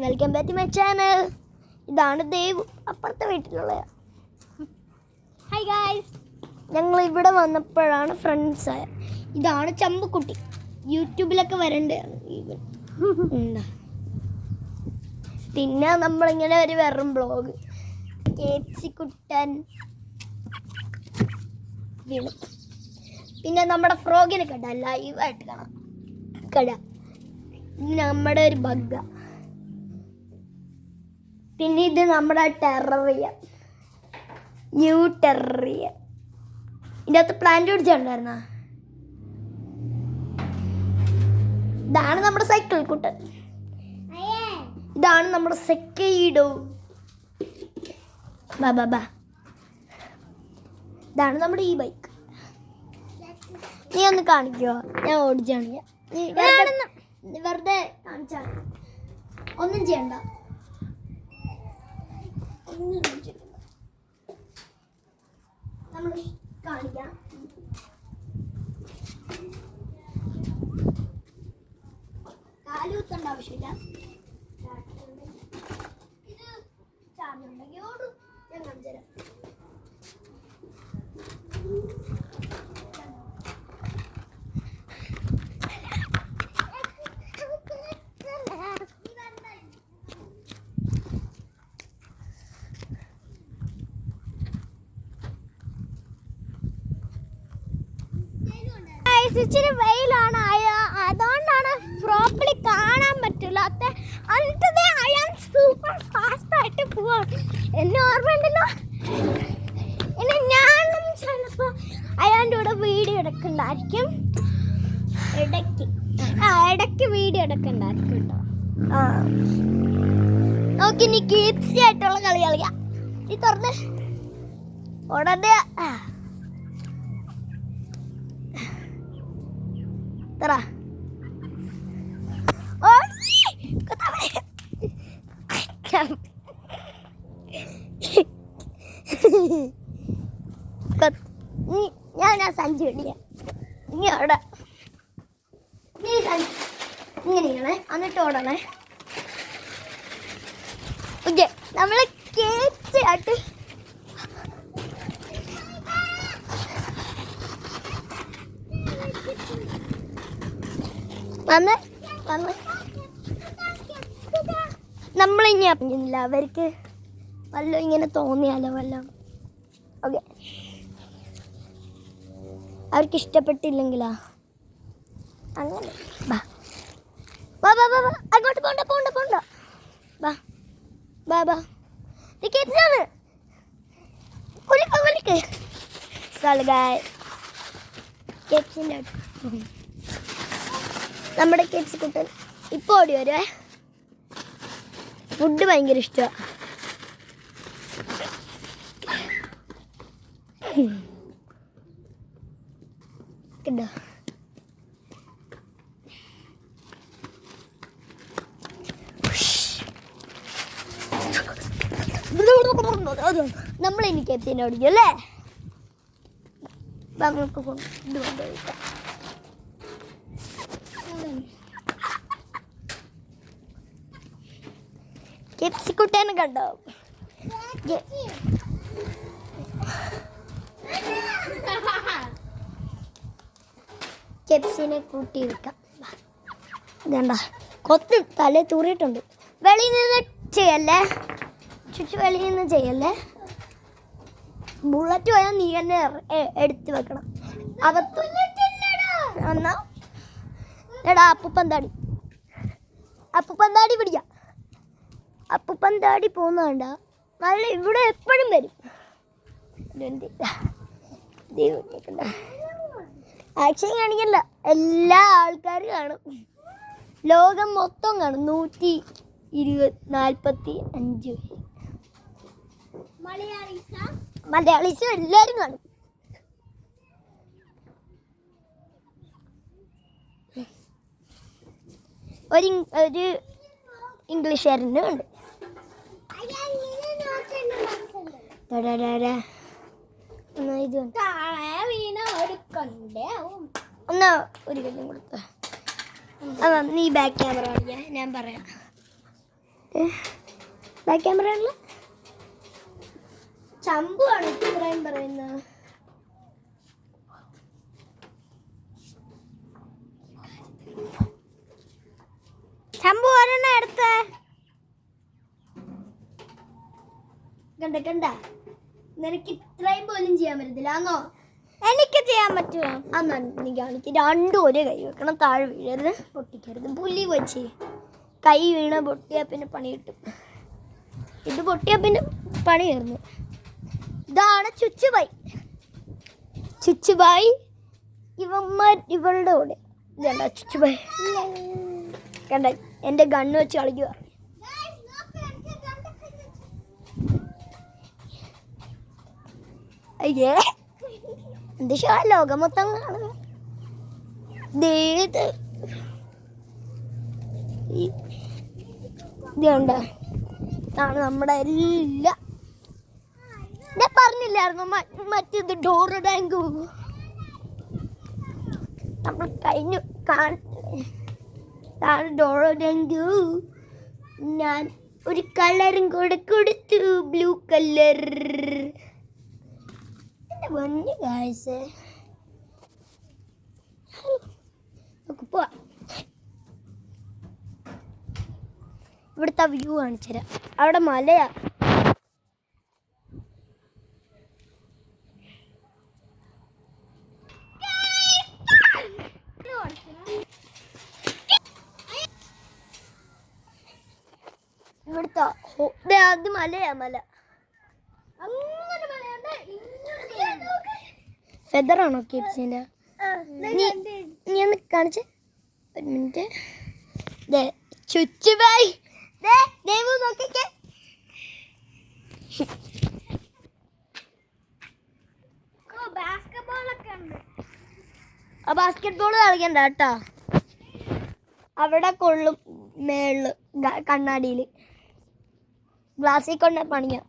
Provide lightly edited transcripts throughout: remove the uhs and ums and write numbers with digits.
Welcome back to my channel. ഇതാണ് ദേവ്, അപ്പുറത്തെ വീട്ടിലുള്ള. ഹായ് ഗായ്സ്, ഞങ്ങൾ ഇവിടെ വന്നപ്പോഴാണ് ഫ്രണ്ട്സ് ആയ. ഇതാണ് ചമ്പുക്കുട്ടി, യൂട്യൂബിലൊക്കെ വരണ്ടാണ്. പിന്നെ നമ്മളിങ്ങനെ ഒരു വെറും ബ്ലോഗ് കേപ്സിക്കുട്ടൻ വീണു. പിന്നെ നമ്മുടെ ഫ്രോഗിനെ കണ്ട ലൈവായിട്ട് കാണാം. നമ്മുടെ ഒരു ബഗ്ഗ. പിന്നെ ഇത് നമ്മുടെ ടെററിയ, ന്യൂ ടെററിയ. ഇതിൻ്റെ അകത്ത് പ്ലാന്റ് പിടിച്ചിട്ടുണ്ടായിരുന്ന. ഇതാണ് നമ്മുടെ സൈക്കിൾ കുട്ടൻ. ഇതാണ് നമ്മുടെ സെക്കൈഡോ. ബാ ബാ ബാ. ഇതാണ് നമ്മുടെ ഈ ബൈക്ക്. നീ ഒന്ന് കാണിക്കുമോ? ഞാൻ ഓടിച്ചു കാണിക്കാം. വെറുതെ കാണിച്ചാൽ ഒന്നും ചെയ്യണ്ട. നമ്മൾ കാണിക്കാം. കാലുകുത്തേണ്ട ആവശ്യമില്ല. ഇത് ചാർജുണ്ടെങ്കിൽ ഓടും. ഞാൻ കാണിച്ചു തരാം. ഇച്ചിരി വെയിലാണ്, അതുകൊണ്ടാണ് പ്രോപ്പർലി കാണാൻ പറ്റില്ലാത്ത. എന്നിട്ട് അയാൾ സൂപ്പർ ഫാസ്റ്റ് ആയിട്ട് പോവാണ്. എന്നെ ഓർമ്മയുണ്ടല്ലോ. ഇനി ഞാനും ചിലപ്പോൾ അയാളുടെ കൂടെ വീഡിയോ എടുക്കണ്ടായിരിക്കും. ഇടയ്ക്ക് വീഡിയോ എടുക്കണ്ടായിരിക്കും കേട്ടോ. നോക്കി നീ കീപ്സി ആയിട്ടുള്ള കളി കളിക്കാം. നീ തുറന്ന് ഉടനെ ഞാൻ സഞ്ചി ഇടിയ. നീ അവിടെ നീ ഇങ്ങനെയാണ്, എന്നിട്ട് ഓടണേ. ഓക്കെ, നമ്മൾ കേപ്സി ആയിട്ട് നമ്മളിനി അറിഞ്ഞില്ല. അവർക്ക് വല്ലതും ഇങ്ങനെ തോന്നിയാലോ വല്ലതും. ഓക്കെ, അവർക്ക് ഇഷ്ടപ്പെട്ടില്ലെങ്കിലാ അങ്ങനെ. ബാ ബാ ബാ ബാ, അങ്ങോട്ട് പോണ്ട പോണ്ട പോണ്ട. ബാ ബാ ബാ. കേപ്സിയാണ്. കേപ്സിൻ്റെ നമ്മുടെ കേപ്സി കുട്ടൻ ഇപ്പോൾ ഓടി വരുവേ. ഫുഡ് ഭയങ്കര ഇഷ്ടമാണ്. കേട്ടോ, നമ്മളിനി കേപ്സിനെ ഓടിക്കും അല്ലേ. നമുക്ക് ഇത് കൊണ്ടുപോയിക്കാം. കേപ്സിക്കുട്ടേനെ കണ്ടോ? കേപ്സിനെ കൂട്ടി വെക്കാം. ഇതണ്ട കൊത്ത് തലേ തൂറിയിട്ടുണ്ട്. വെളിയിൽ നിന്ന് ചെയ്യല്ലേ, ചുറ്റു വെളിയിൽ നിന്ന് ചെയ്യല്ലേ. ബുള്ളറ്റ് പോയാൽ നീ തന്നെ എടുത്ത് വെക്കണം. അകത്ത് എന്നാ എടാ അപ്പുപ്പന്താടി പിടിക്കാം. അപ്പുപ്പന്താടി പോകുന്നതുണ്ട നല്ല. ഇവിടെ എപ്പോഴും വരും. ആക്ഷൻ കാണിക്കല്ല, എല്ലാ ആൾക്കാരും കാണും. ലോകം മൊത്തം കാണും. 145 മലയാളീസും എല്ലാവരും കാണും. ഒരു ഇംഗ്ലീഷുകാരനും ഉണ്ട്. ഇത് എന്നാ ഒരു കാര്യം കൊടുത്ത. അതാ നീ ബാക്ക് ക്യാമറ കാണിക്കാം, ഞാൻ പറയാം. ബാക്ക് ക്യാമറ ഉള്ള ചമ്പു ആണ് ഇത്രയും പറയുന്നത്. ചമ്പു ഒരെണ്ണം എടുത്ത് കണ്ട നിനക്ക് ഇത്രയും പോലും ചെയ്യാൻ പറ്റത്തില്ല ആന്നോ? എനിക്ക് ചെയ്യാൻ പറ്റുമോ? അന്നാ നീ കാണിക്ക്. രണ്ടും ഒരേ കൈ വെക്കണം, താഴെ വീഴരുത്, പൊട്ടിക്കരുത്. പുലി വെച്ച് കൈ വീണ പൊട്ടിയാ പിന്നെ പണി കിട്ടും. ഇത് പൊട്ടിയാ പിന്നെ പണി തീർന്നു. ഇതാണ് ചുച്ചുബായി. ചുച്ചുബായി ഇവളുടെ കൂടെ ഇതണ്ട ചുച്ചുബായി. കണ്ട എൻ്റെ ഗണ്ണ് വെച്ച് കളിക്കുക. അയ്യേ എന്ത് ലോകം മൊത്തം കാണുക. ഇത് കണ്ട ഇതാണ് നമ്മുടെ എല്ലാം. ഞാൻ പറഞ്ഞില്ലായിരുന്നു മറ്റേത് ഡോറ് ടാങ്ക് നമ്മൾ കഴിഞ്ഞു ഇതാണ് ഡോറ് ടാങ്ക്. ഞാൻ ഒരു കളറും കൂടെ കൊടുത്തു, ബ്ലൂ കളർ. വന്യ കാഴ്ച നമുക്ക് പോവാം. ഇവിടുത്തെ വ്യൂ കാണിച്ചു തരാം. അവിടെ മലയാ. ഇവിടുത്തെ അത് മലയാ. മല ഫെദറാണോ കിഡ്സിൻ്റെ? നീ ഒന്ന് കാണിച്ചേ ഒരു മിനിറ്റ്. ചുച്ചുബായി നോക്കിക്കേ. ആ ബാസ്കറ്റ് ബോൾ കളിക്കണ്ട കേട്ടോ. അവിടെ കൊള്ളും മേളില് കണ്ണാടിയിൽ ഗ്ലാസ്സിൽ കൊണ്ട് പണിയാ.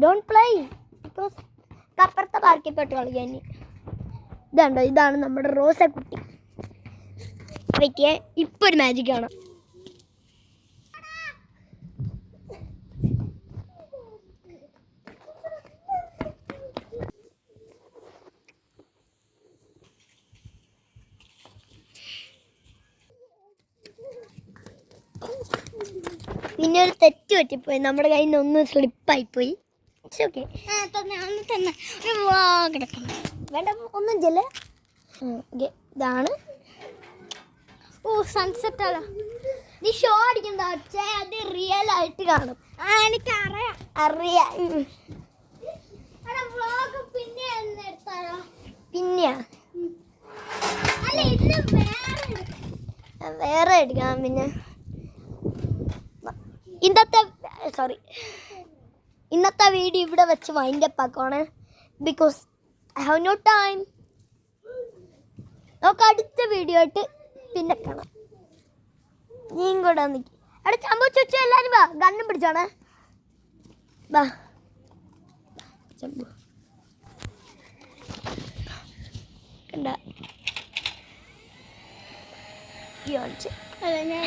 ഡോണ്ട് പ്ലേ ബിക്കോസ് അപ്പുറത്തെ പാർക്കിൽ പോയിട്ട് കളിക്കാൻ. ഇതുണ്ടോ, ഇതാണ് നമ്മുടെ റോസക്കുട്ടി. ഇപ്പൊ ഒരു മാജിക് കാണാം. പിന്നെ ഒരു തെറ്റ് പറ്റിപ്പോയി, നമ്മുടെ കയ്യിൽ നിന്ന് ഒന്ന് സ്ലിപ്പായിപ്പോയി. ഓക്കെ വേണ്ട ഒന്നും ചെല്ല. ഇതാണ് സൺസെറ്റ് അല്ല. നീ ഷോ അടിക്കണ്ട, അത് റിയൽ ആയിട്ട് കാണും. എനിക്കറിയാം. പിന്നെയാ വേറെ എടുക്കാം. പിന്നെ ഇന്നത്തെ വീഡിയോ ഇവിടെ വെച്ച് വൈൻഡപ്പ് ആക്കുവാണ്. Because I have no time. നമുക്ക് അടുത്ത വീഡിയോ ആയിട്ട് പിന്നെ കാണാം. നീയും കൂടെ നിൽക്കി അവിടെ ചമ്പു ചുച്ചു എല്ലാവരും വാ. ഗണ്ണും പിടിച്ചോണേ. വാ ചമ്പു. കണ്ട അല്ല ഞാൻ